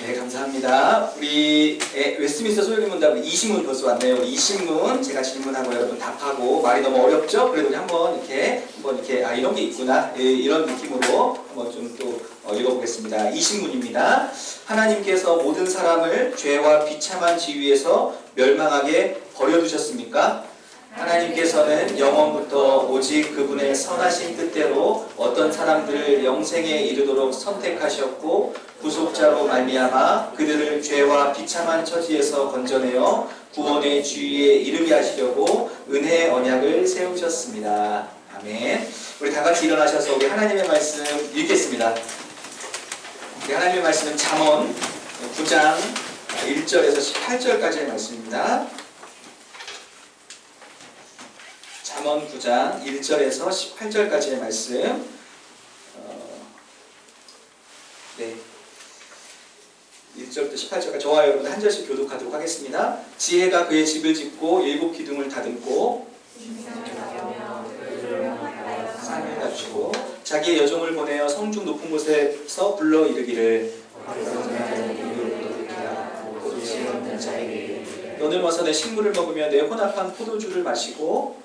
네, 감사합니다. 우리 웨스트민스터 소요리문답 20문 벌써 왔네요. 20문 제가 질문하고 여러분 답하고 말이 너무 어렵죠? 그래도 우리 한번 이렇게 이런 게 있구나 이런 느낌으로 한번 좀 또 읽어보겠습니다. 20문입니다. 하나님께서 모든 사람을 죄와 비참한 지위에서 멸망하게 버려두셨습니까? 하나님께서는 영원부터 오직 그분의 선하신 뜻대로 어떤 사람들을 영생에 이르도록 선택하셨고 구속자로 말미암아 그들을 죄와 비참한 처지에서 건져내어 구원의 주위에 이르게 하시려고 은혜의 언약을 세우셨습니다. 아멘. 우리 다 같이 일어나셔서 우리 하나님의 말씀 읽겠습니다. 우리 하나님의 말씀은 잠언 9장 1절에서 18절까지의 말씀입니다. 잠언 9장 1절에서 18절까지의 말씀. 네. 1절부터 18절까지 저와 여러분 한 절씩 교독하도록 하겠습니다. 지혜가 그의 집을 짓고 7 기둥을 다듬고 산을 갖추고 자기의 여종을 보내어 성중 높은 곳에서 불러 이르기를 너는 와서 내 식물을 먹으며 내 혼합한 포도주를 마시고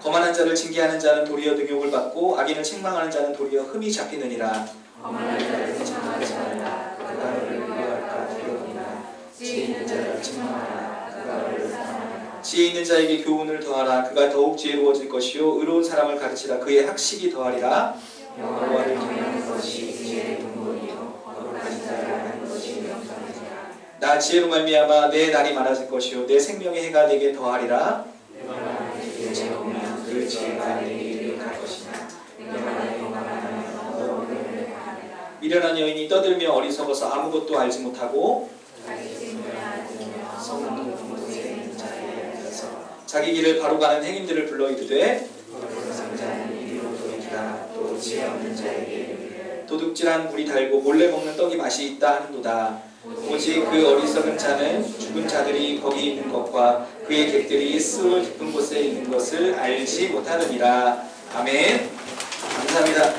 거만한 자를 징계하는 자는 도리어 능욕을 받고 악인을 책망하는 자는 도리어 흠이 잡히느니라. 지혜 있는 자에게 교훈을 더하라. 그가 더욱 지혜로워질 것이요 의로운 사람을 가르치라. 그의 학식이 더하리라. 여호와를 경외하는 것이 지혜의 근본이요 거룩한 자를 아는 것이 명철이니라. 나 지혜로 말미암아 내 날이 많아질 것이요 내 생명의 해가 내게 더하리라. 그 지혜가 내게 이르갈 것이나 미련한 여인이 떠들며 어리석어서 아무것도 알지 못하고 자기 길을 바로 가는 행인들을 불러 이르되 도둑질한 물이 달고 몰래 먹는 떡이 맛이 있다 하는도다. 오직 그 어리석은 자는 죽은 자들이 거기 있는 것과 그의 객들이 스올 깊은 곳에 있는 것을 알지 못하느니라. 아멘. 감사합니다.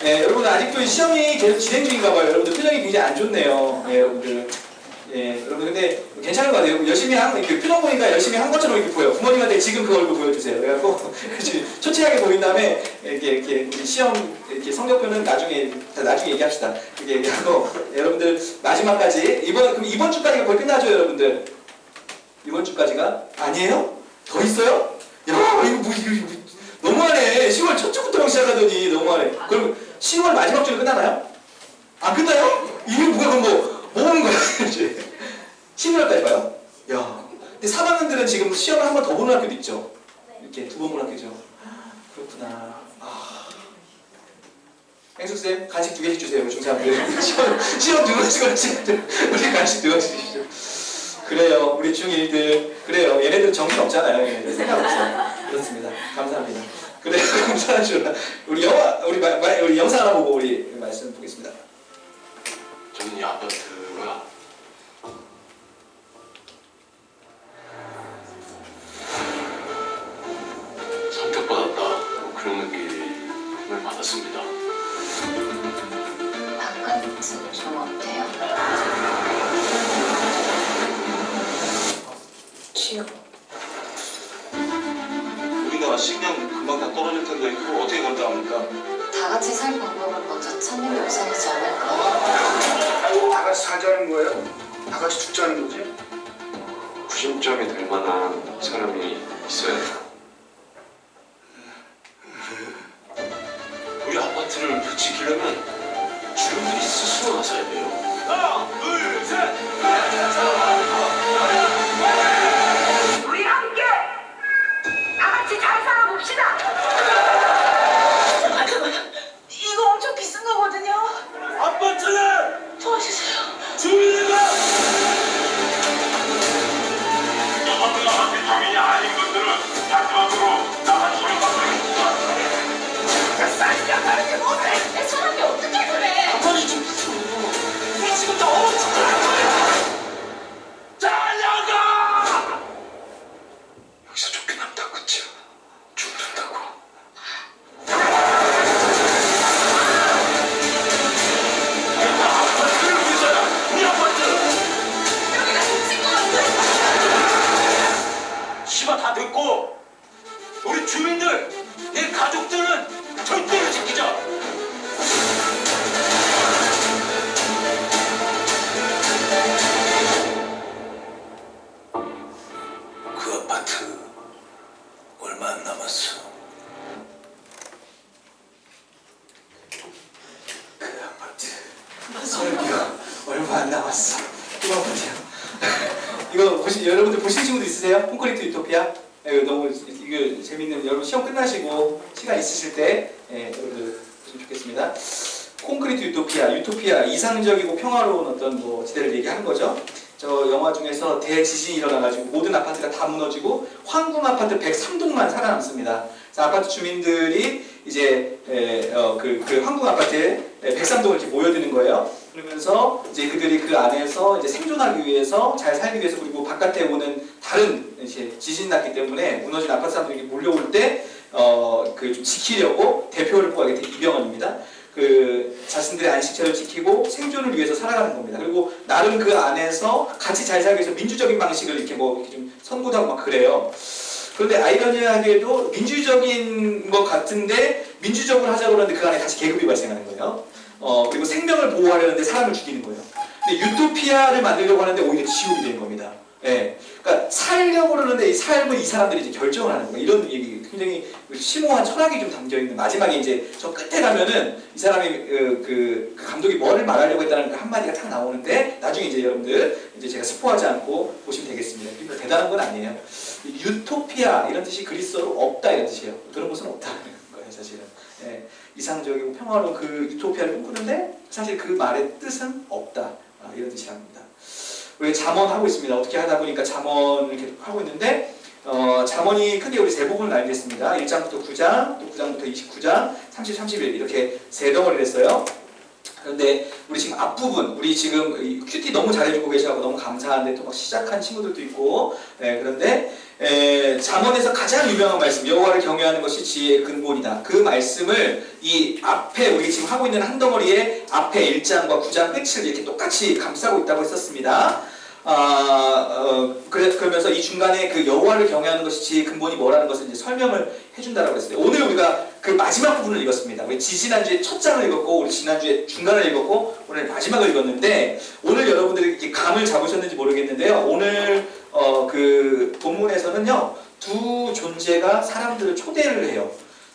네, 여러분 아직도 시험이 계속 진행 중인가 봐요. 여러분들 표정이 굉장히 안 좋네요. 네, 여러분들. 예, 여러분 근데 괜찮은 것 같아요. 열심히 이렇게 표정 보니까 열심히 한 것처럼 이렇게 보여요. 부모님한테 지금 그 얼굴 보여주세요. 그래갖고 초췌하게 보인 다음에 이렇게 우리 시험 이렇게 성적표는 나중에 얘기합시다. 이렇게 얘기하고 여러분들 마지막까지 이번 주까지가 거의 끝나죠, 여러분들. 이번 주까지가 아니에요? 더 있어요? 야, 이거 너무하네. 10월 첫 주부터 시작하더니 너무하네. 그럼 10월 마지막 주에 끝나나요? 안 끝나요? 이게 뭐야, 뭐 오는 거야, 이제. 11월까지 봐요? 야. 근데 3학년들은 지금 시험을 한 번 더 보는 학교도 있죠? 이렇게 2번 보는 학교죠? 그렇구나. 행숙쌤, 간식 2개씩 주세요, 중3들. 시험 2번씩 우리 간식 2번씩 주시죠. 그래요, 우리 중1들. 그래요, 얘네들 정신 없잖아요. 얘네들 생각 없어요. 그렇습니다. 감사합니다. 그래요, 감사합니다. 우리 영상 하나 보고 우리 말씀 보겠습니다. 저는 이 아파트가 선택받았다 그런 느낌을 받았습니다. 바깥은 좀 어때요? 지옥. 우리가 식량 금방 다 떨어질 텐데 그걸 어떻게 감당합니까? 다 같이 살 방법을 먼저 찾는 게 우선이지 않을까? 다 같이 살자는 거예요? 다 같이 죽자는 거지? 구심점이 될 만한 사람이 있어야 돼. 우리 아파트를 지키려면 주민들이 스스로 나서야 돼요. 하나, 둘, 셋! 우리 함께 다 같이 잘 살아봅시다. 이거 엄청 비싼 거거든요. 아파트를 도와주세요. 주민이가 주민이 아닌 것들은 마지막으로 나가시면 쌀려가는 게 뭐래? 내 사람이 어떻게 그래? 아파트 좀 비싸요. 내 지금 너무 죽어요. 잘나가! 절대로 지키자. 그 아파트 얼마 안 남았어. 그 아파트 설교 얼마 안 남았어. 이거 보세요. 이거 여러분들 보신 친구들 있으세요? 콘크리트 유토피아? 이거 너무 이거 재밌는, 여러분 시험 끝나시고 시간 있으실 때 여러분들 보시면 좋겠습니다. 콘크리트 유토피아 이상적이고 평화로운 어떤 뭐 지대를 얘기하는 거죠. 저 영화 중에서 대지진이 일어나가지고 모든 아파트가 다 무너지고 황궁 아파트 103동만 살아남습니다. 그래서 아파트 주민들이 이제 그 황궁 아파트에 103동을 이렇게 모여드는 거예요. 그러면서 이제 그들이 그 안에서 이제 생존하기 위해서, 잘 살기 위해서, 그리고 바깥에 오는 다른 이제 지진 났기 때문에 무너진 아파트 사람들이 몰려올 때 그 좀 지키려고 대표를 뽑아게 된 이병헌입니다. 그 자신들의 안식처를 지키고 생존을 위해서 살아가는 겁니다. 그리고 나름 그 안에서 같이 잘 살기 위해서 민주적인 방식을 이렇게 이렇게 좀 선구도 하고 막 그래요. 그런데 아이러니하게도 민주적인 것 같은데 민주적으로 하자고 그러는데 그 안에 다시 계급이 발생하는 거예요. 그리고 생명을 보호하려는데 사람을 죽이는 거예요. 근데 유토피아를 만들려고 하는데 오히려 지옥이 되는 겁니다. 예. 그러니까 살려고 그러는데 이 삶을 이 사람들이 이제 결정을 하는 거예요. 이런 얘기, 굉장히 심오한 철학이 좀 담겨 있는, 마지막에 이제 저 끝에 가면은 이 사람이 그 감독이 뭐를 말하려고 했다는 그 한마디가 딱 나오는데, 나중에 이제 여러분들 이제 제가 스포하지 않고 보시면 되겠습니다. 그러니까 대단한 건 아니에요. 유토피아 이런 뜻이 그리스어로 없다 이런 뜻이에요. 그런 것은 없다는 거예요, 사실은. 예. 이상적이고 평화로운 그 유토피아를 꿈꾸는데 사실 그 말의 뜻은 없다, 이런 뜻이랍니다. 우리 잠언하고 있습니다. 어떻게 하다 보니까 잠언을 계속 하고 있는데 잠언이 크게 우리 세 부분을 나뉘겠습니다. 1장부터 9장, 또 9장부터 29장, 30, 31 이렇게 세 덩어리를 했어요. 그런데 우리 지금 앞부분, 우리 지금 큐티 너무 잘해주고 계셔서 너무 감사한데 또 막 시작한 친구들도 있고, 그런데 잠언에서 가장 유명한 말씀, 여호와를 경외하는 것이 지혜의 근본이다. 그 말씀을 이 앞에 우리 지금 하고 있는 한 덩어리에 앞에 1장과 9장 끝을 이렇게 똑같이 감싸고 있다고 했었습니다. 그러면서 이 중간에 그 여호와를 경외하는 것이 지혜의 근본이 뭐라는 것을 이제 설명을 해준다라고 했어요. 오늘 우리가 그 마지막 부분을 읽었습니다. 우리 지난주에 첫 장을 읽었고, 우리 지난주에 중간을 읽었고, 오늘 마지막을 읽었는데, 오늘 여러분들이 이렇게 감을 잡으셨는지 모르겠는데요. 오늘 그 본문에서는요, 두 존재가 사람들을 초대를 해요.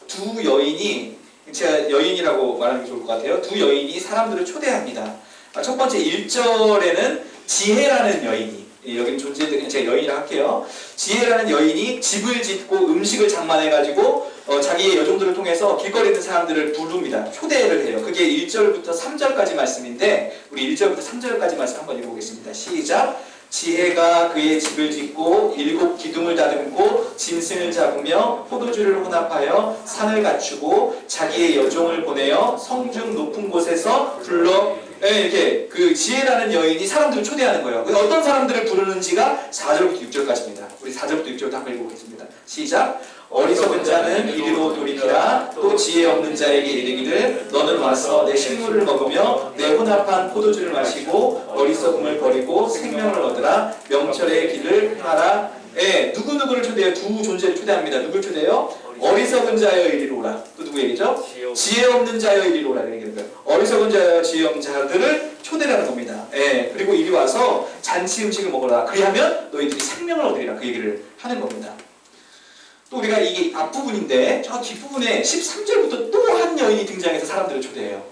두 여인이, 제가 여인이라고 말하는 게 좋을 것 같아요. 두 여인이 사람들을 초대합니다. 첫 번째 1절에는 지혜라는 여인이, 여기는 존재들, 제가 여인이라 할게요. 지혜라는 여인이 집을 짓고 음식을 장만해가지고 자기의 여종들을 통해서 길거리에 있는 사람들을 부릅니다. 초대를 해요. 그게 1절부터 3절까지 말씀인데, 우리 1절부터 3절까지 말씀 한번 읽어보겠습니다. 시작! 지혜가 그의 집을 짓고 7 기둥을 다듬고 짐승을 잡으며 포도주를 혼합하여 산을 갖추고 자기의 여종을 보내어 성중 높은 곳에서 불러, 이렇게 그 지혜라는 여인이 사람들을 초대하는 거예요. 어떤 사람들을 부르는지가 4절부터 6절까지입니다. 우리 4절부터 6절부터 한번 읽어보겠습니다. 시작! 어리석은 자는 이리로 돌이키라. 또 지혜 없는 자에게 이르기를 너는 와서 내 식물을 먹으며 내 혼합한 포도주를 마시고 어리석음을 버리고 생명을 얻으라. 명철의 길을 하라. 누구누구를 초대해요? 두 존재를 초대합니다. 누굴 초대해요? 어리석은 자여 이리로 오라. 또 누구 얘기죠? 지혜 없는 자여 이리로 오라. 이렇게 얘기해요. 어리석은 자여 지혜 없는 자들을 초대하는 겁니다. 그리고 이리 와서 잔치 음식을 먹어라. 그리하면 너희들이 생명을 얻으리라. 그 얘기를 하는 겁니다. 또 우리가 이게 앞부분인데 저 뒷부분에 13절부터 또 한 여인이 등장해서 사람들을 초대해요.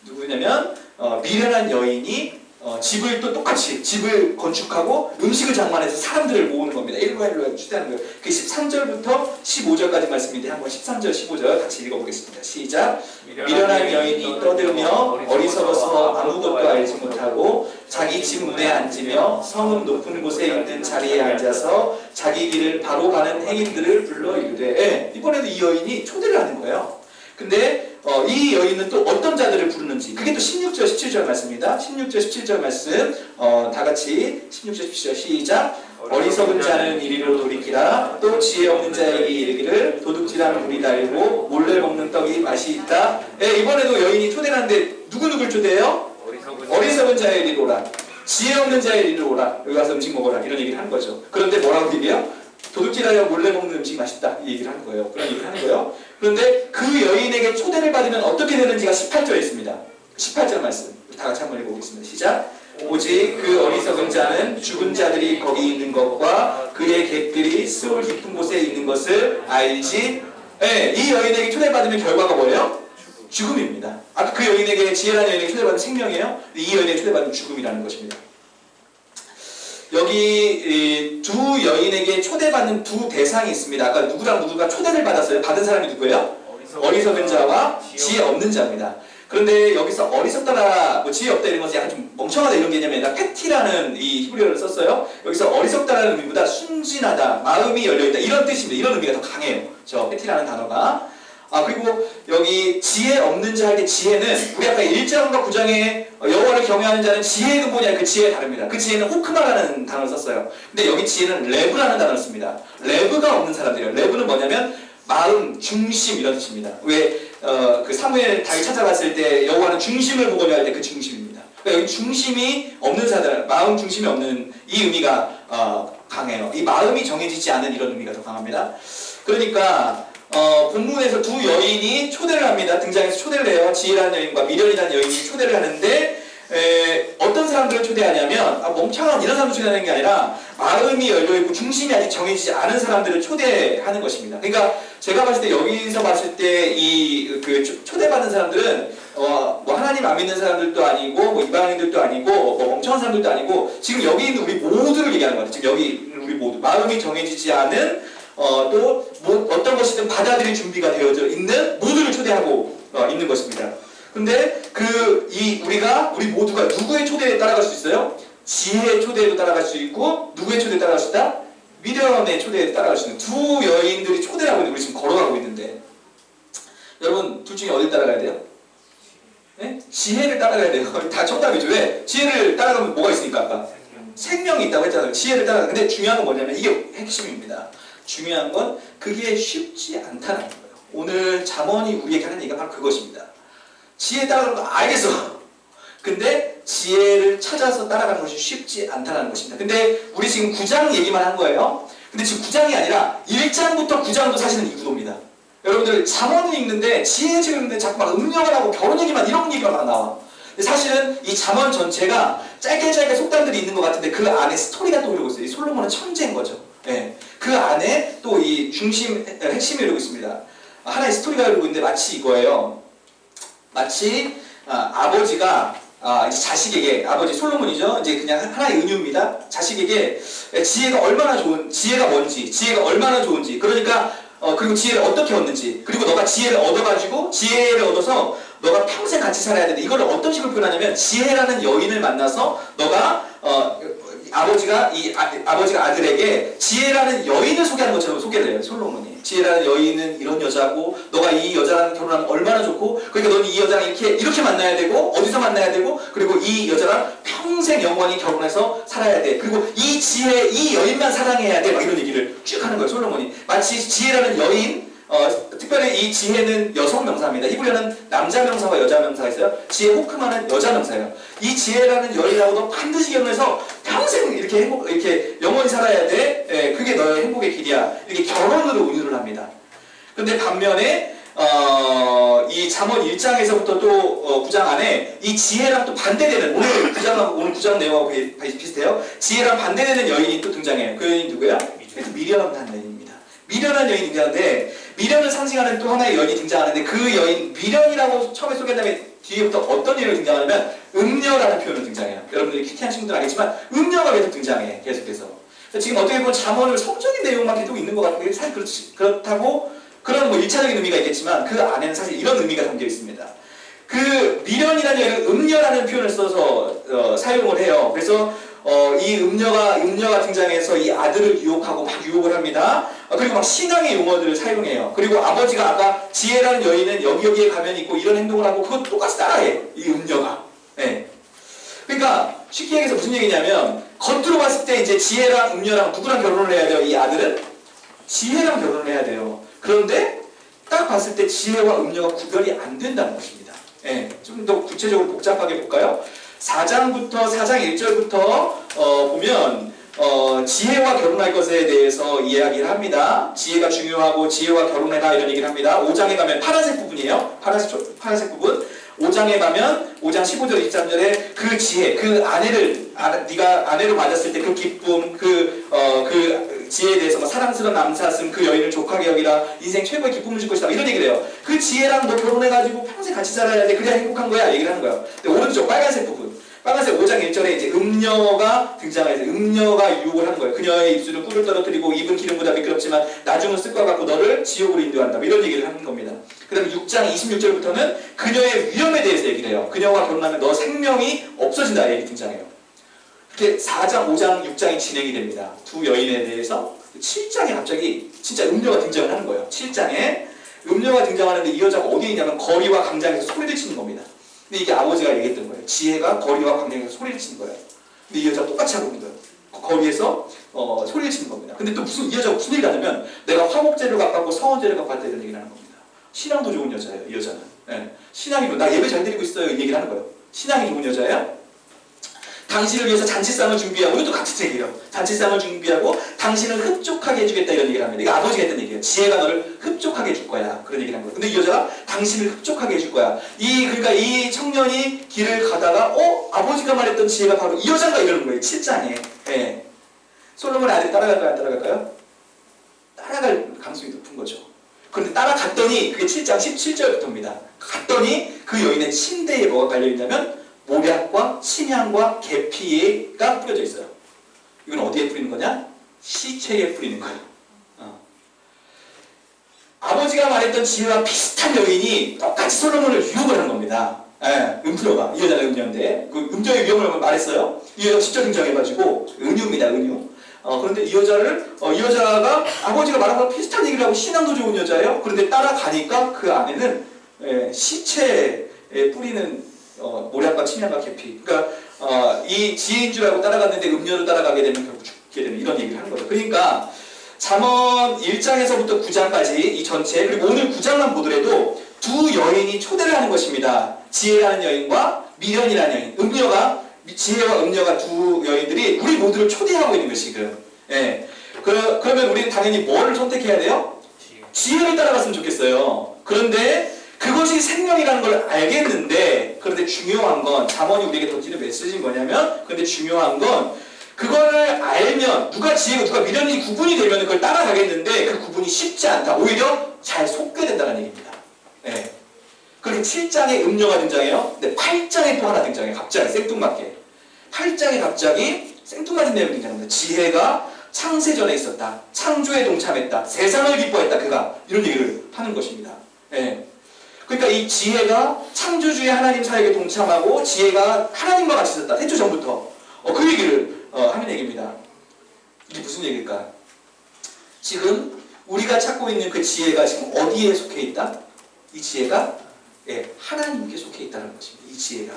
누구냐면 미련한 여인이 집을 또 똑같이 집을 건축하고 음식을 장만해서 사람들을 모으는 겁니다. 일로 초대하는 거예요. 그게 13절부터 15절까지 말씀인데 한번 13절, 15절 같이 읽어보겠습니다. 시작! 미련한 여인이 떠들며 어리석어서 아무것도 알지 못하고 자기 집 문에 앉으며 성읍 높은 곳에 있는 자리에 앉아서 자기 길을 바로 가는 행인들을 불러 이르되, 이번에도 이 여인이 초대를 하는 거예요. 근데 이 여인은 또 어떤 자들을 부르는지, 그게 또 16절, 17절 말씀입니다. 16절, 17절 말씀 다 같이 16절, 17절 시작! 어리석은 자는 이리로 돌이키라. 또 지혜 없는 자에게 이르기를 도둑질하는 물이 달고 몰래 먹는 떡이 맛이 있다. 이번에도 여인이 초대를 하는데 누구누구를 초대해요? 어리석은 자의 이리로 오라. 지혜 없는 자의 이리로 오라. 여기 가서 음식 먹어라. 이런 얘기를 하는 거죠. 그런데 뭐라고 얘기해요? 도둑질하여 몰래 먹는 음식이 맛있다 이 얘기를 하는 거예요. 그런 얘기를 하는 거예요. 그런데 그 여인에게 초대를 받으면 어떻게 되는지가 18절에 있습니다. 18절 말씀 다 같이 한번 읽어보겠습니다. 시작. 오직 그 어리석은 자는 죽은 자들이 거기 있는 것과 그의 객들이 스올 깊은 곳에 있는 것을 알지. 네, 이 여인에게 초대받으면 결과가 뭐예요? 죽음입니다. 아까 그 여인에게 지혜라는 여인에게 초대받으면 생명이에요. 이 여인에게 초대받으면 죽음이라는 것입니다. 여기 두 여인에게 초대받는 두 대상이 있습니다. 아까 누구랑 누구가 초대를 받았어요. 받은 사람이 누구예요? 어리석은 자와 지혜 없는 자입니다. 그런데 여기서 어리석다라, 뭐 지혜 없다 이런 것은 약간 좀 멍청하다 이런 개념이 아니라 패티라는 이 히브리어를 썼어요. 여기서 어리석다라는 의미보다 순진하다, 마음이 열려있다 이런 뜻입니다. 이런 의미가 더 강해요. 저 패티라는 단어가. 그리고 여기 지혜 없는 자 할 때 지혜는 우리 아까 1장과 9장에 여호와를 경외하는 자는 지혜의 근본이 아니라 그 지혜가 다릅니다. 그 지혜는 호크마라는 단어를 썼어요. 근데 여기 지혜는 레브라는 단어를 씁니다. 레브가 없는 사람들이에요. 레브는 뭐냐면 마음, 중심 이런 뜻입니다. 왜 그 사무엘 다윗 찾아갔을 때 여호와는 중심을 보고자 할 때 그 중심입니다. 그러니까 여기 중심이 없는 사람, 마음 중심이 없는 이 의미가 강해요. 이 마음이 정해지지 않은 이런 의미가 더 강합니다. 그러니까 본문에서 두 여인이 초대를 합니다. 등장해서 초대를 해요. 지혜라는 여인과 미련이라는 여인이 초대를 하는데 어떤 사람들을 초대하냐면 멍청한 이런 사람을 초대하는 게 아니라 마음이 열려있고 중심이 아직 정해지지 않은 사람들을 초대하는 것입니다. 그러니까 제가 봤을 때 여기서 봤을 때 이 초대받는 사람들은 뭐 하나님 안 믿는 사람들도 아니고 뭐 이방인들도 아니고 뭐 멍청한 사람들도 아니고 지금 여기 있는 우리 모두를 얘기하는 것 같아요. 지금 여기 있는 우리 모두 마음이 정해지지 않은 또 뭐 어떤 것이든 받아들일 준비가 되어져 있는 모두를 초대하고 있는 것입니다. 근데 우리 모두가 누구의 초대에 따라갈 수 있어요? 지혜의 초대에도 따라갈 수 있고 누구의 초대에 따라갈 수 있다? 미련의 초대에 따라갈 수 있는 두 여인들이 초대를 하고 있는데 우리 지금 걸어가고 있는데 여러분 둘 중에 어딜 따라가야 돼요? 네? 지혜를 따라가야 돼요. 다 정답이죠. 왜? 지혜를 따라가면 뭐가 있으니까 아까 생명이 있다고 했잖아요. 지혜를 따라가. 근데 중요한 건 뭐냐면 이게 핵심입니다. 중요한 건 그게 쉽지 않다는 거예요. 오늘 잠언이 우리에게 하는 얘기가 바로 그것입니다. 지혜 따라가는 거 알겠어. 근데 지혜를 찾아서 따라가는 것이 쉽지 않다는 것입니다. 근데 우리 지금 9장 얘기만 한 거예요. 근데 지금 9장이 아니라 1장부터 9장도 사실은 이 구도입니다. 여러분들 잠언을 읽는데 지혜 책을 읽는데 자꾸 막 음력을 하고 결혼 얘기만 이런 얘기가 막 나와. 근데 사실은 이 잠언 전체가 짧게 속담들이 있는 것 같은데 그 안에 스토리가 또 이러고 있어요. 이 솔로몬은 천재인 거죠. 네. 그 안에 또 이 핵심이 이러고 있습니다. 하나의 스토리가 이러고 있는데 마치 이거예요. 마치 아버지가 이제 자식에게, 아버지 솔로몬이죠. 이제 그냥 하나의 은유입니다. 자식에게 지혜가 뭔지, 지혜가 얼마나 좋은지, 그러니까 그리고 지혜를 어떻게 얻는지, 그리고 너가 지혜를 얻어가지고 지혜를 얻어서 너가 평생 같이 살아야 되는데 이걸 어떤 식으로 표현하냐면 지혜라는 여인을 만나서 너가 아버지가 아들에게 지혜라는 여인을 소개하는 것처럼 소개를 해요. 솔로몬이 지혜라는 여인은 이런 여자고 너가 이 여자랑 결혼하면 얼마나 좋고 그러니까 너는 이 여자랑 이렇게 만나야 되고 어디서 만나야 되고 그리고 이 여자랑 평생 영원히 결혼해서 살아야 돼. 그리고 이 지혜 이 여인만 사랑해야 돼. 막 이런 얘기를 쭉 하는 거예요. 솔로몬이 마치 지혜라는 여인 특별히 이 지혜는 여성 명사입니다. 히브리어는 남자 명사와 여자 명사가 있어요. 지혜 호크마는 여자 명사예요. 이 지혜라는 여인하고도 반드시 결혼해서 평생 이렇게 영원히 살아야 돼. 그게 너의 행복의 길이야. 이렇게 결혼으로 운유를 합니다. 근데 반면에 이 잠언 1장에서부터 또 9장 안에 이 지혜랑 또 반대되는 오늘 9장 내용하고 비슷해요. 지혜랑 반대되는 여인이 또 등장해요. 그 여인이 누구야? 미련한 여인입니다. 미련한 여인이 등장하는데 미련을 상징하는 또 하나의 여인이 등장하는데 그 여인 미련이라고 처음에 소개한 다음에 뒤에부터 어떤 여인이 등장하냐면 음녀라는 표현으로 등장해요. 여러분들이 큐티한 친구들은 알겠지만 음녀가 계속 등장해. 계속해서. 지금 어떻게 보면 잠언을 성적인 내용만 계속 있는 것 같은데 사실 그렇다고 그런 뭐 1차적인 의미가 있겠지만 그 안에는 사실 이런 의미가 담겨 있습니다. 그 미련이라는 여인은 음녀라는 표현을 써서 사용을 해요. 그래서 이 음녀가 등장해서 이 아들을 유혹하고 막 유혹을 합니다. 그리고 막 신앙의 용어들을 사용해요. 그리고 아버지가 아까 지혜라는 여인은 여기에 가면 있고 이런 행동을 하고 그거 똑같이 따라해. 이 음녀가. 네. 그러니까 쉽게 얘기해서 무슨 얘기냐면 겉으로 봤을 때 이제 지혜랑 음녀랑 누구랑 결혼을 해야 돼요? 이 아들은 지혜랑 결혼을 해야 돼요. 그런데 딱 봤을 때 지혜와 음녀가 구별이 안 된다는 것입니다. 네. 좀 더 구체적으로 복잡하게 볼까요? 4장 1절부터 보면 지혜와 결혼할 것에 대해서 이야기를 합니다. 지혜가 중요하고 지혜와 결혼해라 이런 얘기를 합니다. 5장에 가면 파란색 부분이에요. 파란색 부분. 5장에 가면 5장 15절 23절에 그 지혜, 그 아내를 네가 아내로 맞았을 때 그 기쁨, 그 지혜에 대해서 뭐 사랑스러운 남사슴 그 여인을 족하게 여기라 인생 최고의 기쁨을 줄 것이다 이런 얘기를 해요. 그 지혜랑 너 결혼해가지고 평생 같이 살아야 돼 그래야 행복한 거야 얘기를 하는 거예요. 근데 오른쪽 빨간색 부분, 빨간색 5장 1절에 이제 음녀가 등장해서 음녀가 유혹을 하는 거예요. 그녀의 입술은 꿀을 떨어뜨리고 입은 기름보다 미끄럽지만 나중은 쓸과 같고 너를 지옥으로 인도한다 이런 얘기를 하는 겁니다. 그 다음에 6장 26절부터는 그녀의 위험에 대해서 얘기를 해요. 그녀와 결혼하면 너 생명이 없어진다 얘기 등장해요. 이렇게 4장, 5장, 6장이 진행이 됩니다. 두 여인에 대해서 7장에 갑자기 진짜 음녀가 등장을 하는 거예요. 7장에 음녀가 등장하는데 이 여자가 어디에 있냐면 거리와 광장에서 소리를 치는 겁니다. 근데 이게 아버지가 얘기했던 거예요. 지혜가 거리와 광장에서 소리를 치는 거예요. 근데 이 여자가 똑같이 하고 있는 거예요. 거리에서 소리를 치는 겁니다. 근데 또 이 여자가 무슨 얘기를 하냐면 내가 화목제를 갚았고 서원제를 갚았다 이런 얘기를 하는 겁니다. 신앙도 좋은 여자예요. 이 여자는. 네. 신앙이 좋은, 나 예배 잘 드리고 있어요 이 얘기를 하는 거예요. 신앙이 좋은 여자예요. 당신을 위해서 잔치상을 준비하고 이것도 같은 얘기예요. 잔치상을 준비하고 당신을 흡족하게 해주겠다 이런 얘기를 합니다. 이거 아버지가 했던 얘기예요. 지혜가 너를 흡족하게 해줄 거야 그런 얘기를 한 거예요. 근데 이 여자가 당신을 흡족하게 해줄 거야. 그러니까 이 청년이 길을 가다가 아버지가 말했던 지혜가 바로 이 여자인가 이러는 거예요. 7장에. 예. 솔로몬의 아들이 따라갈까요? 안 따라갈까요? 따라갈 가능성이 높은 거죠. 그런데 따라갔더니 그게 7장 17절부터입니다. 갔더니 그 여인의 침대에 뭐가 깔려있냐면 모략과 침향과 계피가 뿌려져 있어요. 이건 어디에 뿌리는 거냐? 시체에 뿌리는 거예요. 아버지가 말했던 지혜와 비슷한 여인이 똑같이 솔로몬을 유혹을 하는 겁니다. 음녀가, 이 여자가 음녀인데 그 음녀의 위험을 말했어요. 이 여자가 직접 등장해가지고 은유입니다. 은유. 그런데 이 여자가 아버지가 말한 거랑 비슷한 얘기를 하고 신앙도 좋은 여자예요. 그런데 따라가니까 그 안에는 시체에 뿌리는 모략과 침향과 계피. 그러니까 이 지혜인 줄 알고 따라갔는데 음료로 따라가게 되면 결국 죽게 되는 이런 얘기를 하는 거죠. 그러니까 잠언 1장에서부터 9장까지 이 전체 그리고 오늘 9장만 보더라도 두 여인이 초대를 하는 것입니다. 지혜라는 여인과 미련이라는 여인. 지혜와 음녀가 두 여인들이 우리 모두를 초대하고 있는 것이 지금. 예. 그러면 우리는 당연히 뭐를 선택해야 돼요? 지혜를 따라갔으면 좋겠어요. 그런데 그것이 생명이라는 걸 알겠는데 그런데 중요한 건 잠언이 우리에게 던지는 메시지는 뭐냐면 그런데 중요한 건 그거를 알면 누가 지혜고 누가 미련이 구분이 되면 그걸 따라가겠는데 그 구분이 쉽지 않다. 오히려 잘 속게 된다는 얘기입니다. 네. 그리고 7장에 음료가 등장해요. 근데 8장에 또 하나 등장해요. 갑자기 생뚱맞게. 8장에 갑자기 생뚱맞은 내용이 등장합니다. 지혜가 창세전에 있었다. 창조에 동참했다. 세상을 기뻐했다. 그가 이런 얘기를 하는 것입니다. 네. 그러니까 이 지혜가 창조주의 하나님 사역에 동참하고 지혜가 하나님과 같이 있었다. 태초 전부터 그 얘기를 하는 얘기입니다. 이게 무슨 얘기일까? 지금 우리가 찾고 있는 그 지혜가 지금 어디에 속해 있다? 이 지혜가 하나님께 속해 있다는 것입니다. 이 지혜가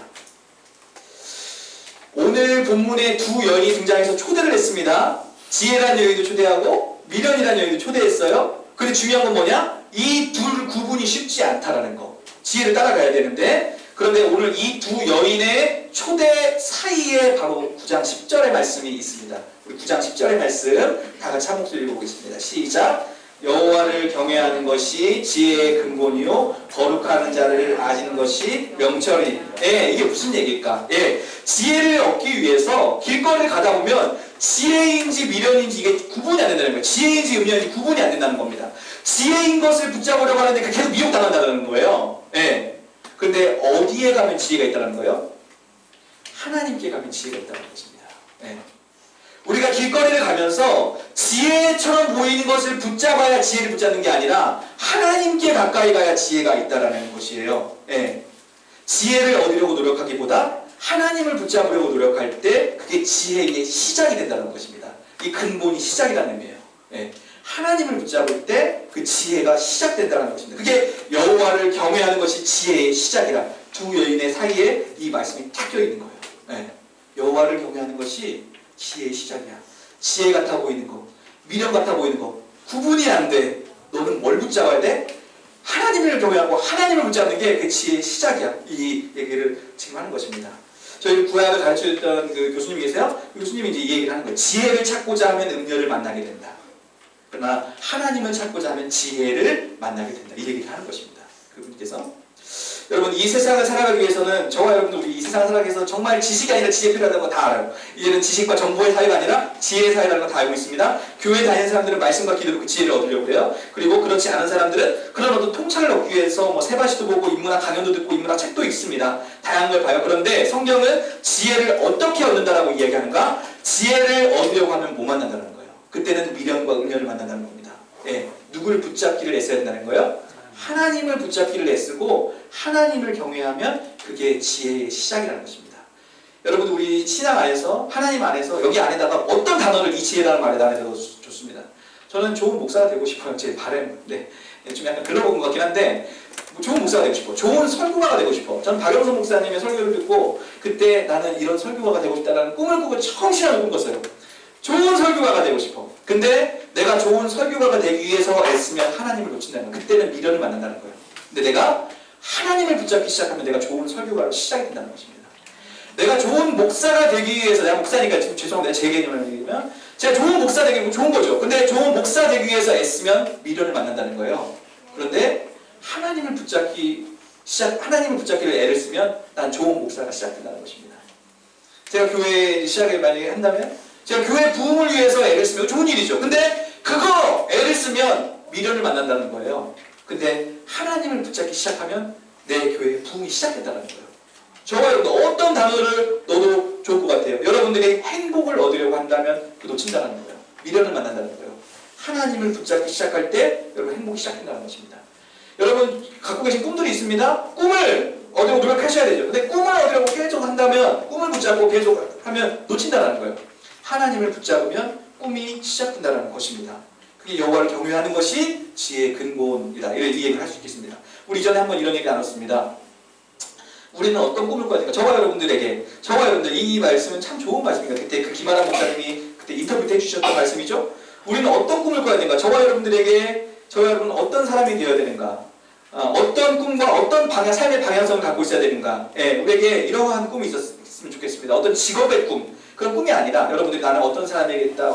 오늘 본문에 두 여인이 등장해서 초대를 했습니다. 지혜라는 여인도 초대하고 미련이라는 여인도 초대했어요. 근데 중요한 건 뭐냐? 이 둘 구분이 쉽지 않다라는 거. 지혜를 따라가야 되는데 그런데 오늘 이 두 여인의 초대 사이에 바로 9장 10절의 말씀이 있습니다. 우리 9장 10절의 말씀 다 같이 한 목소리 읽어보겠습니다. 시작! 여호와를 경외하는 것이 지혜의 근본이요 거룩한 자를 아시는 것이 명철이. 이게 무슨 얘기일까? 지혜를 얻기 위해서 길거리를 가다 보면 지혜인지 미련인지 이게 구분이 안 된다는 거예요. 지혜인지 미련인지 구분이 안 된다는 겁니다. 지혜인 것을 붙잡으려고 하는데 계속 미혹당한다는 거예요. 그런데 어디에 가면 지혜가 있다는 거예요? 하나님께 가면 지혜가 있다는 것입니다. 우리가 길거리를 가면서 지혜처럼 보이는 것을 붙잡아야 지혜를 붙잡는 게 아니라 하나님께 가까이 가야 지혜가 있다는 것이에요. 지혜를 얻으려고 노력하기보다 하나님을 붙잡으려고 노력할 때 그게 지혜의 시작이 된다는 것입니다. 이 근본이 시작이라는 의미예요. 하나님을 붙잡을 때 그 지혜가 시작된다는 것입니다. 그게 여호와를 경외하는 것이 지혜의 시작이라 두 여인의 사이에 이 말씀이 딱 껴있는 거예요. 여호와를 경외하는 것이 지혜의 시작이야. 지혜 같아 보이는 거, 미련 같아 보이는 거 구분이 안 돼. 너는 뭘 붙잡아야 돼? 하나님을 경외하고 하나님을 붙잡는 게 그 지혜의 시작이야. 이 얘기를 지금 하는 것입니다. 저희 구약을 가르쳐줬던 그 교수님이 계세요. 그 교수님이 이제 이 얘기를 하는 거예요. 지혜를 찾고자 하면 음녀를 만나게 된다. 그러나 하나님을 찾고자 하면 지혜를 만나게 된다. 이 얘기를 하는 것입니다. 그분께서. 여러분 이 세상을 살아가기 위해서는 저와 여러분들 우리 이 세상을 살아가기 위해서 정말 지식이 아니라 지혜 필요하다는 거 다 알아요. 이제는 지식과 정보의 사회가 아니라 지혜의 사회라는 거 다 알고 있습니다. 교회 다니는 사람들은 말씀과 기도로 그 지혜를 얻으려고 해요. 그리고 그렇지 않은 사람들은 그런 어떤 통찰을 얻기 위해서 뭐 세바시도 보고 인문학 강연도 듣고 인문학 책도 읽습니다. 다양한 걸 봐요. 그런데 성경은 지혜를 어떻게 얻는다라고 이야기하는가? 지혜를 얻으려고 하면 뭐 만난다는 거예요. 그때는 미련과 음녀를 만난다는 겁니다. 예, 누구를 붙잡기를 애써야 된다는 거예요? 하나님을 붙잡기를 애쓰고 하나님을 경외하면 그게 지혜의 시작이라는 것입니다. 여러분 우리 신앙 안에서 하나님 안에서 여기 안에다가 어떤 단어를 이 지혜라는 말에다 넣어줬습니다. 저는 좋은 목사가 되고 싶어요. 제 바람인데 좀 약간 글러먹은 것 같긴 한데 좋은 목사가 되고 싶어. 좋은 설교가가 되고 싶어. 저는 박영선 목사님의 설교를 듣고 그때 나는 이런 설교가가 되고 싶다라는 꿈을 꾸고 처음 신앙을 꿨어요. 좋은 설교가가 되고 싶어. 근데 내가 좋은 설교가가 되기 위해서 애쓰면 하나님을 놓친다는 거야. 그때는 미련을 만난다는 거예요. 근데 내가 하나님을 붙잡기 시작하면 내가 좋은 설교가로 시작이 된다는 것입니다. 내가 좋은 목사가 되기 위해서, 내가 목사니까 지금 죄송합니다. 제 개념을 얘기하면 제가 좋은 목사 되기 위해 좋은 거죠. 근데 좋은 목사 되기 위해서 애쓰면 미련을 만난다는 거예요. 그런데 하나님을 붙잡기를 애를 쓰면 난 좋은 목사가 시작된다는 것입니다. 제가 교회 시작을 만약에 한다면 제가 교회 부흥을 위해서 애를 쓰면 좋은 일이죠. 근데 그거 애를 쓰면 미련을 만난다는 거예요. 근데 하나님을 붙잡기 시작하면 내 교회의 부흥이 시작된다는 거예요. 저와 여러분 어떤 단어를 넣어도 좋을 것 같아요. 여러분들이 행복을 얻으려고 한다면 그 놓친다는 거예요. 미련을 만난다는 거예요. 하나님을 붙잡기 시작할 때 여러분 행복이 시작된다는 것입니다. 여러분 갖고 계신 꿈들이 있습니다. 꿈을 얻으려고 노력하셔야 되죠. 근데 꿈을 얻으려고 계속 한다면 꿈을 붙잡고 계속 하면 놓친다는 거예요. 하나님을 붙잡으면 꿈이 시작된다는 것입니다. 그게 여호와를 경외하는 것이 지혜의 근본이다. 이 얘기를 할 수 있겠습니다. 우리 이전에 한번 이런 얘기 나눴습니다. 우리는 어떤 꿈을 꿔야 될까? 저와 여러분들 이 말씀은 참 좋은 말씀입니다. 그때 그 김아람 목사님이 그때 인터뷰 때 해주셨던 말씀이죠. 우리는 어떤 꿈을 꿔야 되는가? 저와 여러분은 어떤 사람이 되어야 되는가? 어떤 꿈과 어떤 삶의 방향성을 갖고 있어야 되는가? 예, 우리에게 이러한 꿈이 있었으면 좋겠습니다. 어떤 직업의 꿈, 그런 꿈이 아니라 여러분들이 나는 어떤 사람이겠다,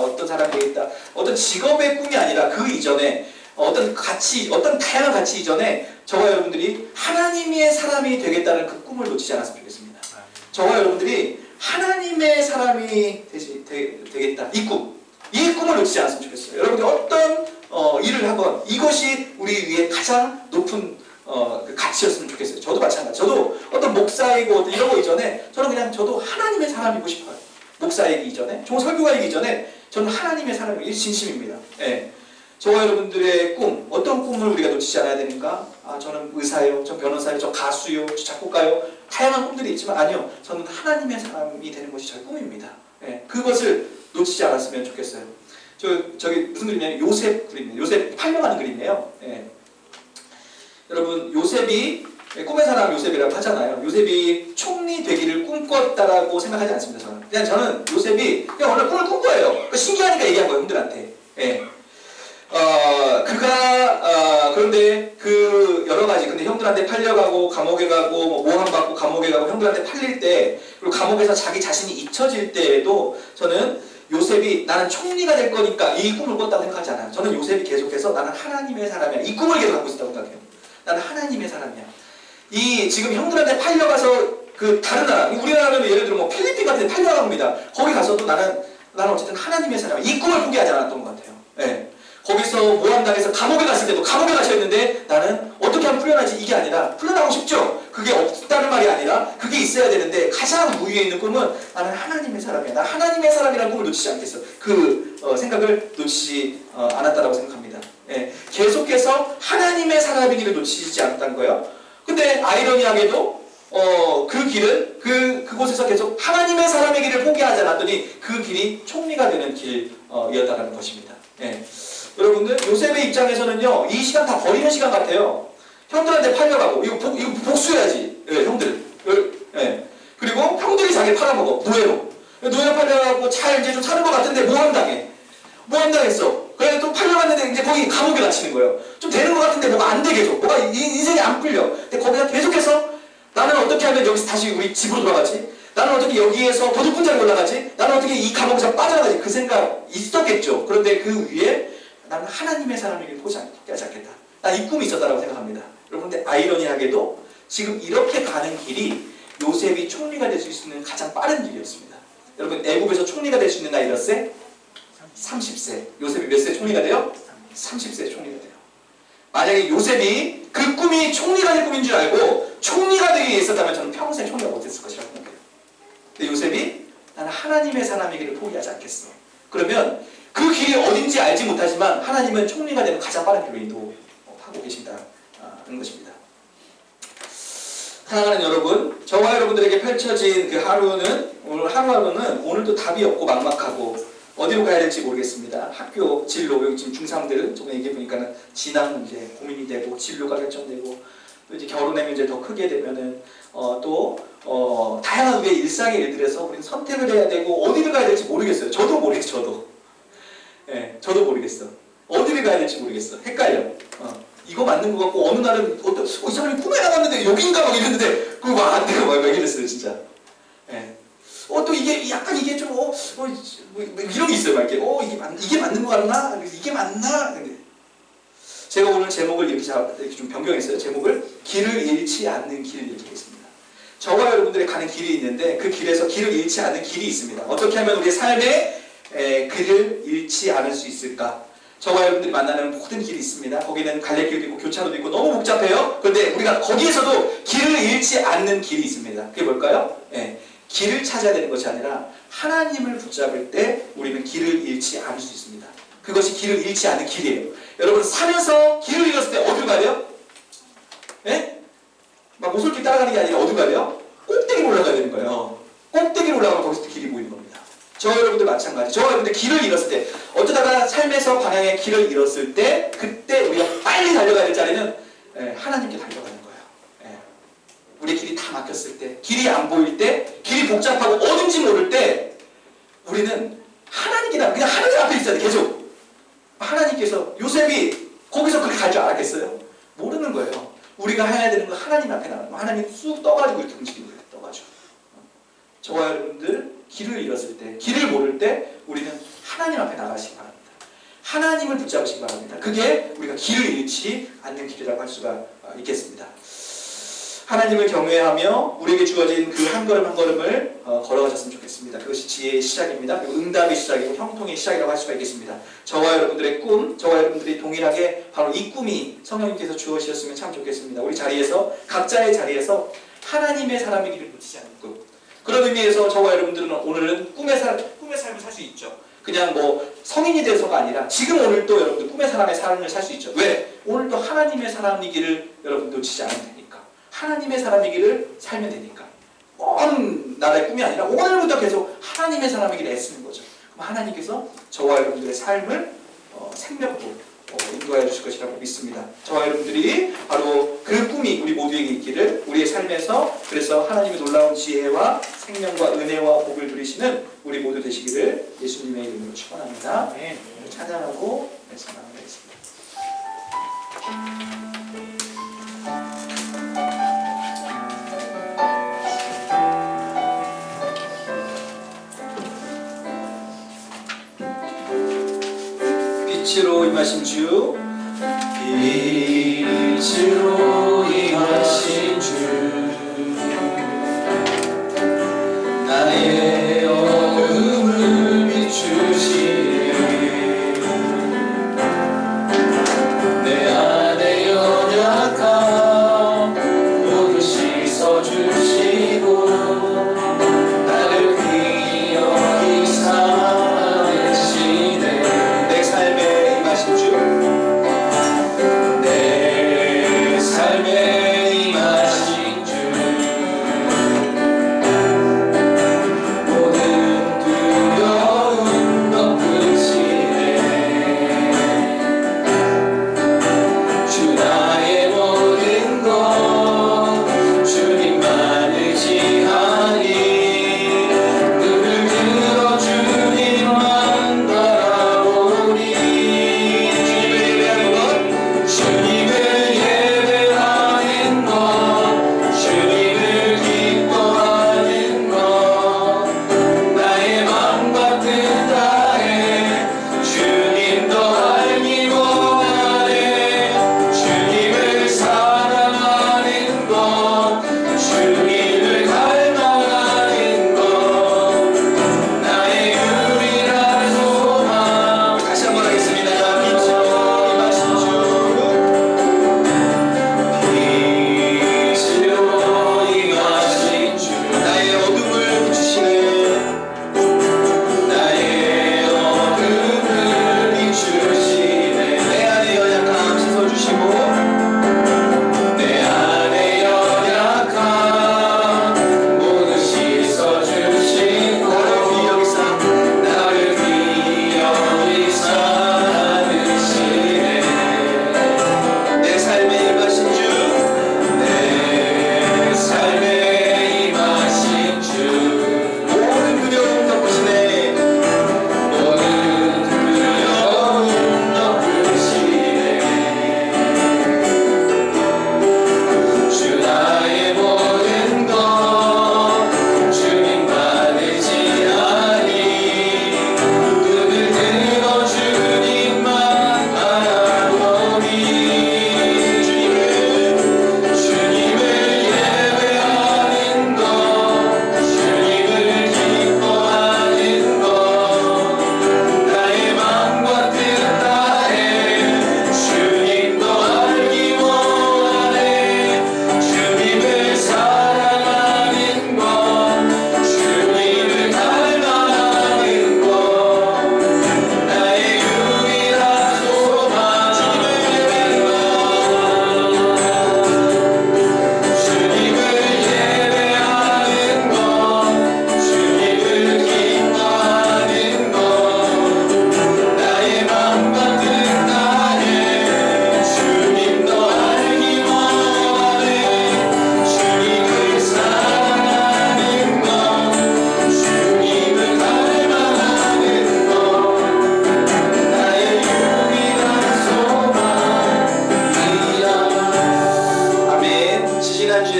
어떤 직업의 꿈이 아니라 그 이전에 어떤 다양한 가치 이전에 저와 여러분들이 하나님의 사람이 되겠다는 그 꿈을 놓치지 않았으면 좋겠습니다. 저와 여러분들이 하나님의 사람이 되겠다, 이 꿈을 놓치지 않았으면 좋겠어요. 여러분들이 어떤 일을 하건 이것이 우리 위에 가장 높은 그 가치였으면 좋겠어요. 저도 마찬가지. 저도 어떤 목사이고 어떤 이런 거 이전에 저도 하나님의 사람이고 싶어요. 목사이기 이전에, 좋은 설교가이기 이전에 저는 하나님의 사람이기 진심입니다. 예. 저와 여러분들의 꿈, 어떤 꿈을 우리가 놓치지 않아야 되는가? 저는 의사요, 저 변호사요, 저 가수요, 저 작곡가요. 다양한 꿈들이 있지만 아니요. 저는 하나님의 사람이 되는 것이 저의 꿈입니다. 예. 그것을 놓치지 않았으면 좋겠어요. 저기 무슨 그림이냐면 요셉 그림이에요. 요셉 팔려가는 그림이에요. 예. 여러분 요셉이 꿈의 사람 요셉이라고 하잖아요. 요셉이 총리 되기를 꿈꿨다라고 생각하지 않습니다. 저는 요셉이 그냥 원래 꿈을 꾼 거예요. 신기하니까 얘기한 거예요, 형들한테. 예. 그런데 그 여러 가지, 근데 형들한테 팔려가고 감옥에 가고 뭐 모함받고 감옥에 가고 형들한테 팔릴 때, 그리고 감옥에서 자기 자신이 잊혀질 때에도 저는 요셉이 나는 총리가 될 거니까 이 꿈을 꿨다고 생각하지 않아요. 저는 요셉이 계속해서 나는 하나님의 사람이야, 이 꿈을 계속 갖고 있었다고 생각해요. 나는 하나님의 사람이야. 지금 형들한테 팔려가서 그 다른 나라, 우리나라면 예를 들어 뭐 필리핀 같은 데 팔려갑니다. 거기 가서도 나는 어쨌든 하나님의 사람이야. 이 꿈을 포기하지 않았던 것 같아요. 예. 거기서 모함당해서 감옥에 갔을 때도 감옥에 가셨는데 나는 어떻게 하면 풀려나지, 이게 아니라 풀려나고 싶죠. 그게 없다는 말이 아니라 그게 있어야 되는데 가장 무위에 있는 꿈은 나는 하나님의 사람이야. 나 하나님의 사람이라는 꿈을 놓치지 않겠어. 그 생각을 놓치지 않았다라고 생각합니다. 예. 계속해서 하나님의 사람이기를 놓치지 않았다는 거예요. 근데 아이러니하게도 그 길은 그곳에서 계속 하나님의 사람의 길을 포기하지 않았더니 그 길이 총리가 되는 길이었다는 것입니다. 예. 여러분들 요셉의 입장에서는요, 이 시간 다 버리는 시간 같아요. 형들한테 팔려가고 이거 복수해야지. 예, 형들. 예. 그리고 형들이 자기를 팔아먹어, 노예로 팔려가고 잘 이제 좀 사는 것 같은데 모함당했어. 그래서 또 팔려갔는데 이제 거기 감옥에 갇히는 거예요. 좀 되는 것 같은데 뭐가 안 돼, 계속 인생이 안 풀려. 근데 거기서 계속해서 나는 어떻게 하면 여기서 다시 우리 집으로 돌아가지? 나는 어떻게 여기에서 더 높은 자리에 올라가지? 나는 어떻게 이 감옥에서 빠져나가지? 그 생각 있었겠죠. 그런데 그 위에 나는 하나님의 사람에게 포기하지 않겠다. 난 이 꿈이 있었다라고 생각합니다. 여러분, 근데 아이러니하게도 지금 이렇게 가는 길이 요셉이 총리가 될 수 있는 가장 빠른 길이었습니다. 여러분, 애굽에서 총리가 될 수 있는 나이 몇 세? 30세. 요셉이 몇 세 총리가 돼요? 30세 총리가 돼요. 만약에 요셉이 그 꿈이 총리가 될 꿈인 줄 알고 총리가 되기 위해 있었다면 저는 평생 총리가 못했을 것이라고 생각해요. 근데 요셉이 나는 하나님의 사람에게를 포기하지 않겠어. 그러면 그 길이 어딘지 알지 못하지만 하나님은 총리가 되는 가장 빠른 길로 인도하고 계신다는 것입니다. 사랑하는 여러분, 저와 여러분들에게 펼쳐진 그 하루는 오늘 하루하루는 오늘도 답이 없고 막막하고 어디로 가야 될지 모르겠습니다. 학교 진로, 여기 지금 중3들 저번에 얘기해 보니까는 진학 문제 고민이 되고 진로가 결정되고 또 이제 결혼의 문제 더 크게 되면은 다양한 우리의 일상의 일들에서 우리는 선택을 해야 되고 어디를 가야 될지 모르겠어요. 저도 모르겠어. 저도 모르겠어. 어디를 가야 될지 모르겠어. 헷갈려. 이거 맞는 것 같고 어느 날은 이 사람이 꿈에 나왔는데 여긴가 막 이랬는데 그거 막 안 되고 막 이랬어요 진짜. 또 이게 약간 이게 좀 뭐 이런 게 있어요. 막 이렇게 이게 맞는 거 같나? 이게 맞나? 근데 제가 오늘 제목을 이렇게 좀 변경했어요. 제목을 길을 잃지 않는 길 이렇게 했습니다. 저와 여러분들이 가는 길이 있는데 그 길에서 길을 잃지 않는 길이 있습니다. 어떻게 하면 우리의 삶에 길을 잃지 않을 수 있을까? 저와 여러분들이 만나는 모든 길이 있습니다. 거기는 갈래길도 있고 교차로도 있고 너무 복잡해요. 그런데 우리가 거기에서도 길을 잃지 않는 길이 있습니다. 그게 뭘까요? 길을 찾아야 되는 것이 아니라 하나님을 붙잡을 때 우리는 길을 잃지 않을 수 있습니다. 그것이 길을 잃지 않는 길이에요. 여러분, 산에서 길을 잃었을 때 어디로 가야 돼요? 막 모솔길 따라가는 게 아니라 어디로 가야 돼요? 꼭대기로 올라가야 되는 거예요. 꼭대기로 올라가면 거기서 길이 보이는 겁니다. 저와 여러분들 마찬가지. 저와 여러분들 길을 잃었을 때 어쩌다가 삶에서 방향의 길을 잃었을 때 그때 우리가 빨리 달려가야 될 자리는 하나님께 달려가는 거예요. 우리의 길이 다 막혔을 때, 길이 안 보일 때, 길이 복잡하고 어딘지 모를 때 우리는 하나님께 그냥 하나님 앞에 있어야 돼. 계속 하나님께서 요셉이 거기서 그렇게 갈 줄 알았겠어요? 모르는 거예요. 우리가 해야 되는 건 하나님 앞에 나가는 거예요. 하나님이 쑥 떠가지고 이렇게 움직이는 거예요. 떠가지고. 저와 여러분들 길을 잃었을 때, 길을 모를 때 우리는 하나님 앞에 나가시기 바랍니다. 하나님을 붙잡으시기 바랍니다. 그게 우리가 길을 잃지 않는 길이라고 할 수가 있겠습니다. 하나님을 경외하며 우리에게 주어진 그 한 걸음 한 걸음을 걸어가셨으면 좋겠습니다. 그것이 지혜의 시작입니다. 그리고 응답의 시작이고 형통의 시작이라고 할 수가 있겠습니다. 저와 여러분들의 꿈, 저와 여러분들이 동일하게 바로 이 꿈이 성령님께서 주어지셨으면 참 좋겠습니다. 우리 자리에서, 각자의 자리에서 하나님의 사람의 길을 놓치지 않는 꿈. 그런 의미에서 저와 여러분들은 오늘은 꿈의 삶을 살 수 있죠. 그냥 뭐 성인이 돼서가 아니라 지금 오늘도 여러분들 꿈의 사람의 삶을 살 수 있죠. 왜? 오늘도 하나님의 사람이기를 여러분 놓치지 않으면 되니까. 하나님의 사람이기를 살면 되니까. 먼 나라의 꿈이 아니라 오늘부터 계속 하나님의 사람이기를 애쓰는 거죠. 그럼 하나님께서 저와 여러분들의 삶을 생명으로 인도하여 주실 것이라고 믿습니다. 저와 여러분들이 바로 그 꿈이 우리 모두에게 있기를 우리의 삶에서 그래서 하나님의 놀라운 지혜와 생명과 은혜와 복을 누리시는 우리 모두 되시기를 예수님의 이름으로 축원합니다. 찬양하고 말씀 나누겠습니다. 빛으로 임하신 주, 빛으로 임하신 주, 나의 어둠을 비추시네. 내 안에 연약함 모두 씻어주시고 나를 기억이 살아내시네. 내 삶에 임하신 주, 내 삶에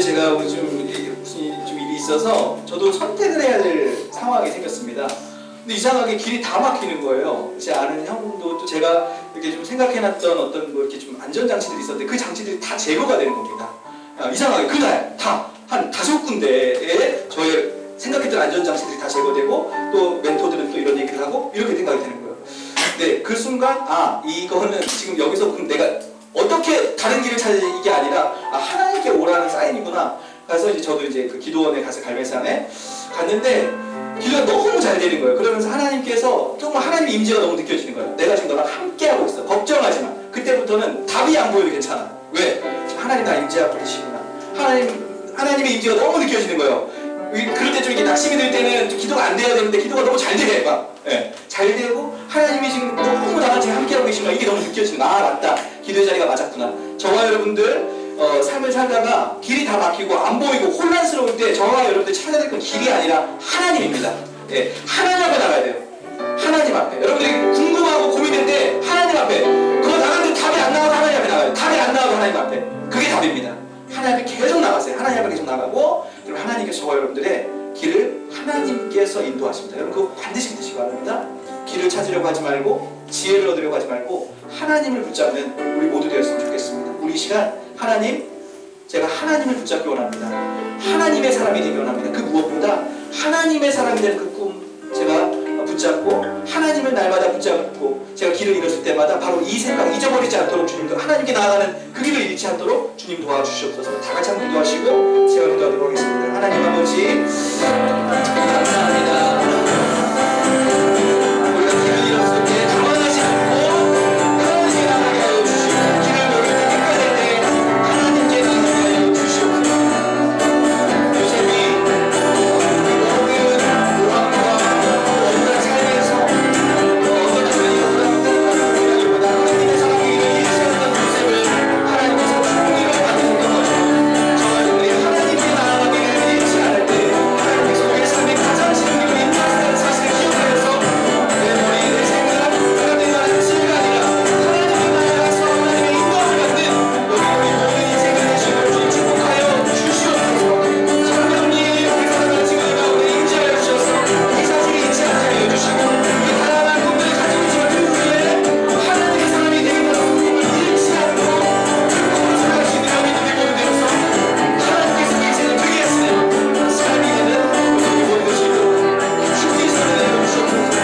어제 제가 무슨 일이 있어서 저도 선택을 해야 될 상황이 생겼습니다. 근데 이상하게 길이 다 막히는 거예요. 제 아는 형도 또 제가 이렇게 좀 생각해놨던 어떤 뭐 이렇게 좀 안전장치들이 있었는데 그 장치들이 다 제거가 되는 겁니다. 이상하게 그날 다 한 5군데에 저의 생각했던 안전장치들이 다 제거되고 또 멘토들은 또 이런 얘기를 하고 이렇게 생각이 되는 거예요. 근데 그 순간 이거는 지금 여기서 그럼 내가 어떻게 다른 길을 찾아 이게 아니라 하나님께 오라는 사인이구나. 그래서 이제 저도 이제 그 기도원에 가서 갈매산에 갔는데 기도가 너무 잘 되는 거예요. 그러면서 하나님께서 정말 하나님의 임재가 너무 느껴지는 거예요. 내가 지금 너랑 함께하고 있어. 걱정하지 마. 그때부터는 답이 안 보여도 괜찮아. 왜? 하나님 나 임재하고 계시구나. 하나님의 임재가 너무 느껴지는 거예요. 그럴 때 좀 이렇게 낙심이 들 때는 좀 기도가 안 돼야 되는데 기도가 너무 잘 돼. 잘 되고 하나님이 지금 너무 나랑 지금 함께하고 계시구나. 이게 너무 느껴지는 거야. 맞다. 기도의 자리가 맞았구나. 저와 여러분들 삶을 살다가 길이 다 막히고 안 보이고 혼란스러울 때 저와 여러분들 찾아야 될 건 길이 아니라 하나님입니다. 하나님 앞에 나가야 돼요. 하나님 앞에. 여러분들이 궁금하고 고민될 때 하나님 앞에. 그거 나가는데 답이 안 나와도 하나님 앞에 나가요. 답이 안 나와도 하나님 앞에. 그게 답입니다. 하나님 앞에 계속 나가세요. 하나님 앞에 계속 나가고 그럼 하나님께서 저와 여러분들의 길을 하나님께서 인도하십니다. 여러분 그거 반드시 믿으시기 바랍니다. 길을 찾으려고 하지 말고 지혜를 얻으려고 하지 말고 하나님을 붙잡는 우리 모두 되었으면 좋겠습니다. 우리 이 시간 하나님, 제가 하나님을 붙잡기 원합니다. 하나님의 사람이 되기 원합니다. 그 무엇보다 하나님의 사람이 되는 그 꿈 제가 붙잡고 하나님을 날마다 붙잡고 제가 길을 잃었을 때마다 바로 이 생각 잊어버리지 않도록 주님도 하나님께 나아가는 그 길을 잃지 않도록 주님 도와주시옵소서. 다 같이 한번 기도하시고 제가 기도하도록 하겠습니다. 하나님 아버지 감사합니다. 우리가 길을 잃었을 때 당황하지 않고 하나님께 나아가게 하여 주시고 길을 모를 때 헷갈릴 때 하나님께 나아가게 하여 주시옵소서. 요셉이 모든 오함과 어떤 삶에서 어떤 삶이라기보다 하나님의 사랑이 일치했던 요셉을 하나님께서 충분히로 만드셨던 거죠. 저와 여러분이 하나님께 나아가기를 잃지 않을 때 하나님께서 우리의 삶에 가장 진리로 인도하시는 사실을 기억하여서 내 머리, 내 생각, 사람들이 말하는 진리가 아니라 하나님께 나아가서 하나님의 인도함을 받는 여기 우리 모든 인생을 되시고 주님 축복하여 주시옵소서. 성령님 우리 사랑하는 친구들 가운데 임재하여 주셔서 이 사실이 잊지 않게 하여 주시고 우리 다양한 꿈들을 가지고 있지만 그 위에 하나님의 사람이 되겠다는 꿈을 잃지 않고 꿈을 살아갈 수 있는 여기 우리 모두 되어서 하나님께서 이 인생을 되게 하시는 삶이 되는 우리 모두 되시고 주님의 손을 내려주시옵소서.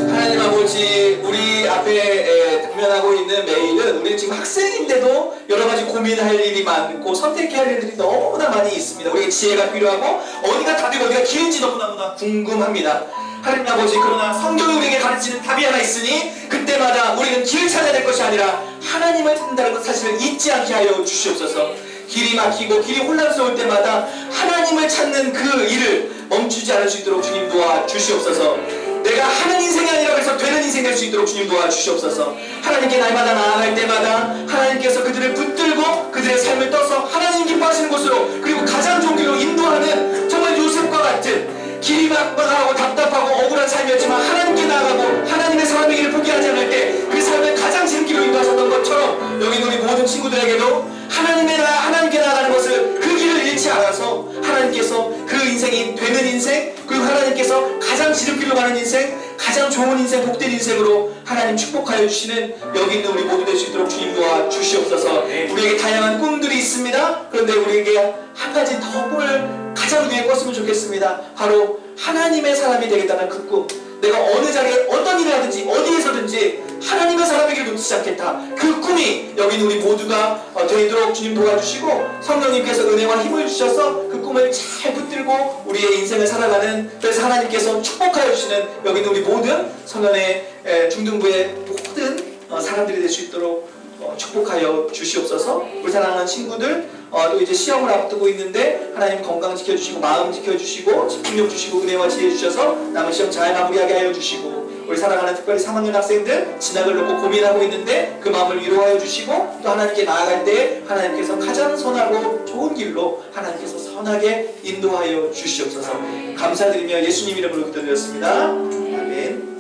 하나님 아버지 우리 앞에 당면하고 있는 메일은 우리 지금 학생인데도 여러 가지 고민할 일이 많고 선택해야 할 일들이 너무나 많이 있습니다. 우리에게 지혜가 필요하고 어디가 답이고 어디가 길인지 너무나 궁금합니다. 하나님 아버지 그러나 성경이 우리에게 가르치는 답이 하나 있으니 그때마다 우리는 길을 찾아야 될 것이 아니라 하나님을 찾는다는 것 사실을 잊지 않게 하여 주시옵소서. 길이 막히고 길이 혼란스러울 때마다 하나님을 찾는 그 일을 멈추지 않을 수 있도록 주님 도와주시옵소서. 내가 하는 인생이 아니라 그래서 되는 인생 될 수 있도록 주님 도와주시옵소서. 하나님께 날마다 나아갈 때마다 하나님께서 그들을 붙들고 그들의 삶을 떠서 하나님 기뻐하시는 곳으로 그리고 가장 좋은 길로 인도하는 정말 요셉과 같은 길이 막막하고 답답하고 억울한 삶이었지만 하나님께 나아가고 하나님의 사람의 길을 포기하지 않을 때 그 삶을 가장 지은 길로 인도하셨던 것처럼 여기 우리 모든 친구들에게도 하나님께 나아가는 것을 그 길을 잃지 않아서 하나님께서 그 인생이 되는 인생 그리고 하나님께서 가장 지름길로 가는 인생 가장 좋은 인생 복된 인생으로 하나님 축복하여 주시는 여기 있는 우리 모두 될 수 있도록 주님 도와주시옵소서. 우리에게 다양한 꿈들이 있습니다. 그런데 우리에게 한 가지 더 꿈을 가장 위에 꿨으면 좋겠습니다. 바로 하나님의 사람이 되겠다는 그 꿈. 내가 어느 자리에 어떤 일을 하든지 어디에서든지 하나님의 사람의 길을 놓치지 않겠다. 그 꿈이 여기 있는 우리 모두가 되도록 주님 도와주시고 성령님께서 은혜와 힘을 주셔서 그 꿈을 잘 붙들고 우리의 인생을 살아가는 그래서 하나님께서 축복하여 주시는 여기 있는 우리 모든 성연의 중등부의 모든 사람들이 될 수 있도록 축복하여 주시옵소서. 우리 사랑하는 친구들 또 이제 시험을 앞두고 있는데 하나님 건강 지켜주시고 마음 지켜주시고 집중력 주시고 은혜와 지혜 주셔서 남은 시험 잘 마무리하게 하여 주시고 우리 사랑하는 특별히 3학년 학생들 진학을 놓고 고민하고 있는데 그 마음을 위로하여 주시고 또 하나님께 나아갈 때 하나님께서 가장 선하고 좋은 길로 하나님께서 선하게 인도하여 주시옵소서. 감사드리며 예수님 이름으로 기도드렸습니다. 아멘.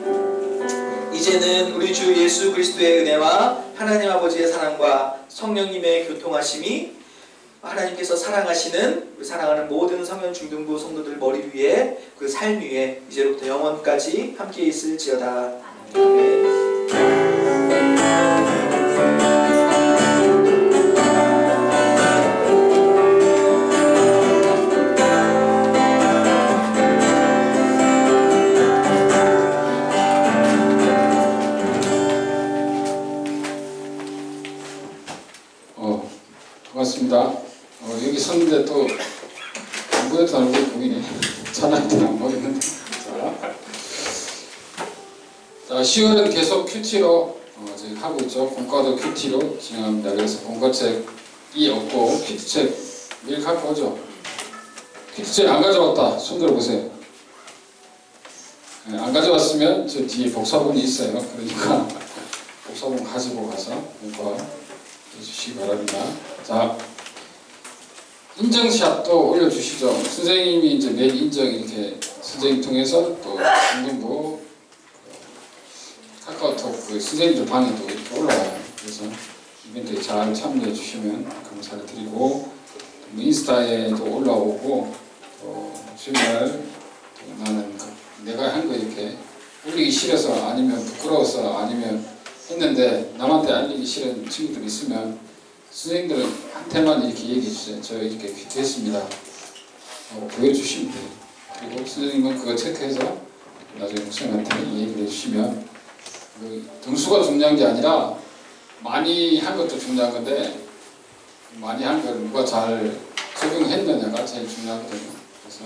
이제는 우리 주 예수 그리스도의 은혜와 하나님 아버지의 사랑과 성령님의 교통하심이 하나님께서 사랑하시는 우리 사랑하는 모든 성현 중등부 성도들 머리 위에 그 삶 위에 이제로부터 영원까지 함께 있을지어다. 아멘. 반갑습니다. 여기 섰는데 또 공부했던 얼굴이 보이네. 찬양도 안 보이는데. 자, 10월은 계속 큐티로 저희 하고 있죠. 본과도 큐티로 진행합니다. 그래서 본과책이 없고 큐티책 매일 갖고 오죠. 큐티책 안 가져왔다. 손 들어보세요. 네, 안 가져왔으면 저 뒤에 복사본이 있어요. 그러니까 복사본 가지고 가서 본과 해주시기 바랍니다. 자, 인증샷도 올려주시죠. 선생님이 이제 매일 인증 이렇게 선생님 통해서 또 중등부 카카오톡 그 선생님들 방에도 이렇게 올라와요. 그래서 이벤트에 잘 참여해 주시면 감사를 드리고 인스타에도 올라오고 주말 나는 내가 한 거 이렇게 올리기 싫어서 아니면 부끄러워서 아니면 했는데 남한테 알리기 싫은 친구들 있으면 선생님들한테만 이렇게 얘기해 주세요. 저 이렇게 큐티했습니다. 보여주시면 돼요. 그리고 선생님은 그거 체크해서 나중에 목사님한테 얘기를 해주시면 그 등수가 중요한 게 아니라 많이 한 것도 중요한 건데 많이 한 걸 누가 잘 적용했느냐가 제일 중요하거든요. 그래서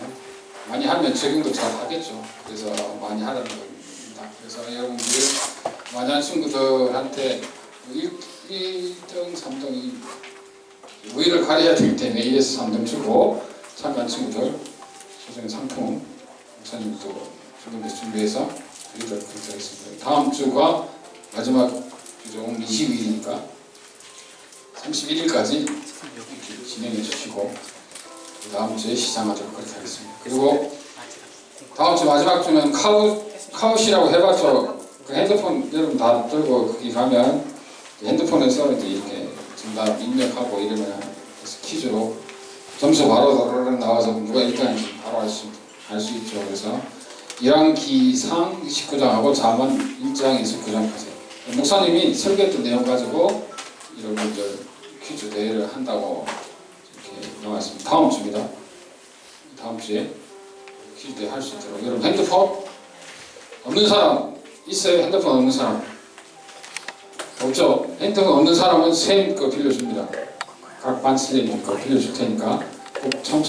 많이 하면 적용도 잘 하겠죠. 그래서 많이 하라는 겁니다. 그래서 여러분들 많이 한 친구들한테 1등, 3등이 우위를 가려야 되기 때문에 1에서 3등 주고 참가한 친구들 소정의 상품 목사님도 준비해서 드리도록 하겠습니다. 다음 주가 마지막 주죠. 오늘 20일이니까 31일까지 진행해 주시고 다음 주에 시작하도록 그렇게 하겠습니다. 그리고 다음 주 마지막 주는 카웃이라고 해봤죠. 그 핸드폰 여러분 다 들고 거기 가면 핸드폰에서 이렇게 정답 입력하고 이러면 퀴즈로 점수 바로 나와서 누가 1등인지 바로 알 수 있죠. 그래서 1학 기상 19장하고 자만 1장 29장까지 목사님이 설계했던 내용 가지고 여러분들 퀴즈 대회를 한다고 이렇게 나왔습니다. 다음 주입니다. 다음 주에 퀴즈 대회 할 수 있도록 여러분 핸드폰 없는 사람 있어요? 핸드폰 없는 사람 없죠? 핸드폰 없는 사람은 선생님 거 빌려줍니다. 각 반 선생님 거 빌려줄 테니까 꼭 참